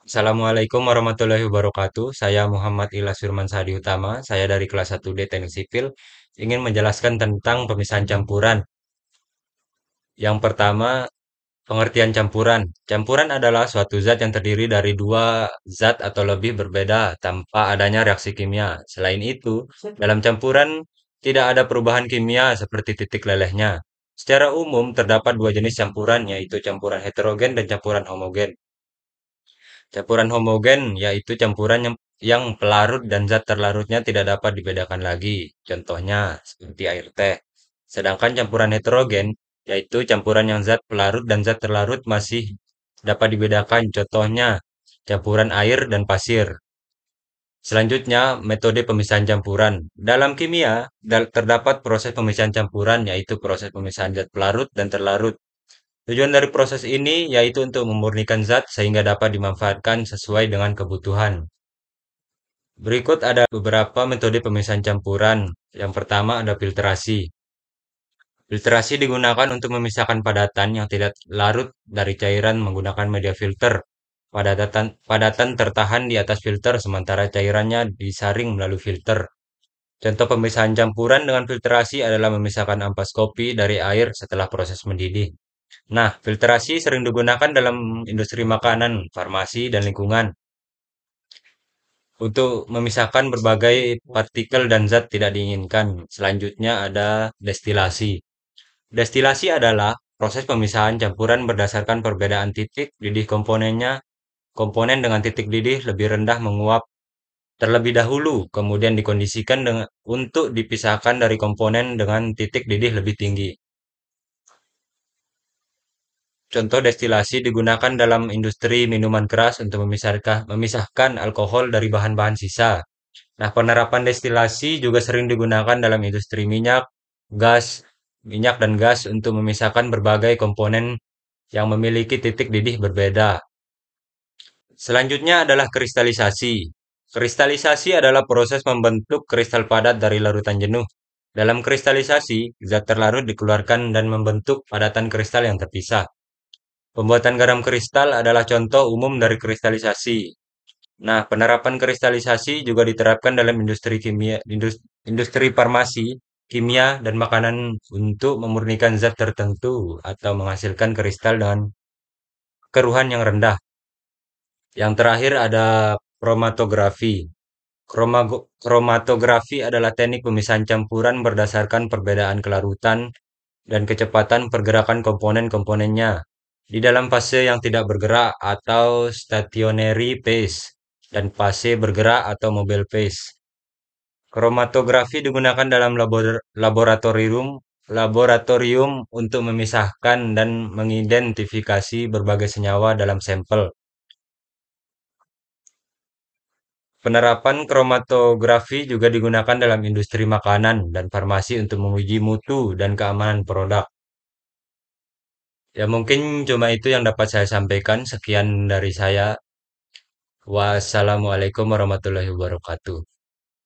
Assalamualaikum warahmatullahi wabarakatuh. Saya Muhammad Ilyas Firman Sadi Utama. Saya dari kelas 1D Teknik Sipil. Ingin menjelaskan tentang pemisahan campuran. Yang pertama, pengertian campuran. Campuran adalah suatu zat yang terdiri dari dua zat atau lebih berbeda tanpa adanya reaksi kimia. Selain itu, dalam campuran tidak ada perubahan kimia seperti titik lelehnya. Secara umum, terdapat dua jenis campuran, yaitu campuran heterogen dan campuran homogen. Campuran homogen yaitu campuran yang pelarut dan zat terlarutnya tidak dapat dibedakan lagi. Contohnya seperti air teh. Sedangkan campuran heterogen yaitu campuran yang zat pelarut dan zat terlarut masih dapat dibedakan. Contohnya campuran air dan pasir. Selanjutnya, metode pemisahan campuran. Dalam kimia, terdapat proses pemisahan campuran, yaitu proses pemisahan zat pelarut dan terlarut. Tujuan dari proses ini yaitu untuk memurnikan zat sehingga dapat dimanfaatkan sesuai dengan kebutuhan. Berikut ada beberapa metode pemisahan campuran. Yang pertama ada filtrasi. Filtrasi digunakan untuk memisahkan padatan yang tidak larut dari cairan menggunakan media filter. Padatan tertahan di atas filter sementara cairannya disaring melalui filter. Contoh pemisahan campuran dengan filtrasi adalah memisahkan ampas kopi dari air setelah proses mendidih. Nah, filtrasi sering digunakan dalam industri makanan, farmasi, dan lingkungan untuk memisahkan berbagai partikel dan zat tidak diinginkan. Selanjutnya ada destilasi. Destilasi adalah proses pemisahan campuran berdasarkan perbedaan titik didih komponennya. Komponen dengan titik didih lebih rendah menguap terlebih dahulu, kemudian dikondisikan untuk dipisahkan dari komponen dengan titik didih lebih tinggi. Contoh destilasi digunakan dalam industri minuman keras untuk memisahkan alkohol dari bahan-bahan sisa. Nah, penerapan destilasi juga sering digunakan dalam industri minyak dan gas untuk memisahkan berbagai komponen yang memiliki titik didih berbeda. Selanjutnya adalah kristalisasi. Kristalisasi adalah proses membentuk kristal padat dari larutan jenuh. Dalam kristalisasi, zat terlarut dikeluarkan dan membentuk padatan kristal yang terpisah. Pembuatan garam kristal adalah contoh umum dari kristalisasi. Nah, penerapan kristalisasi juga diterapkan dalam industri kimia, industri farmasi, kimia, dan makanan untuk memurnikan zat tertentu atau menghasilkan kristal dengan keruhan yang rendah. Yang terakhir ada kromatografi. Kromatografi adalah teknik pemisahan campuran berdasarkan perbedaan kelarutan dan kecepatan pergerakan komponen-komponennya di dalam fase yang tidak bergerak atau stationary phase dan fase bergerak atau mobile phase. Kromatografi digunakan dalam laboratorium untuk memisahkan dan mengidentifikasi berbagai senyawa dalam sampel. Penerapan kromatografi juga digunakan dalam industri makanan dan farmasi untuk menguji mutu dan keamanan produk. Ya mungkin cuma itu yang dapat saya sampaikan. Sekian dari saya. Wassalamualaikum warahmatullahi wabarakatuh.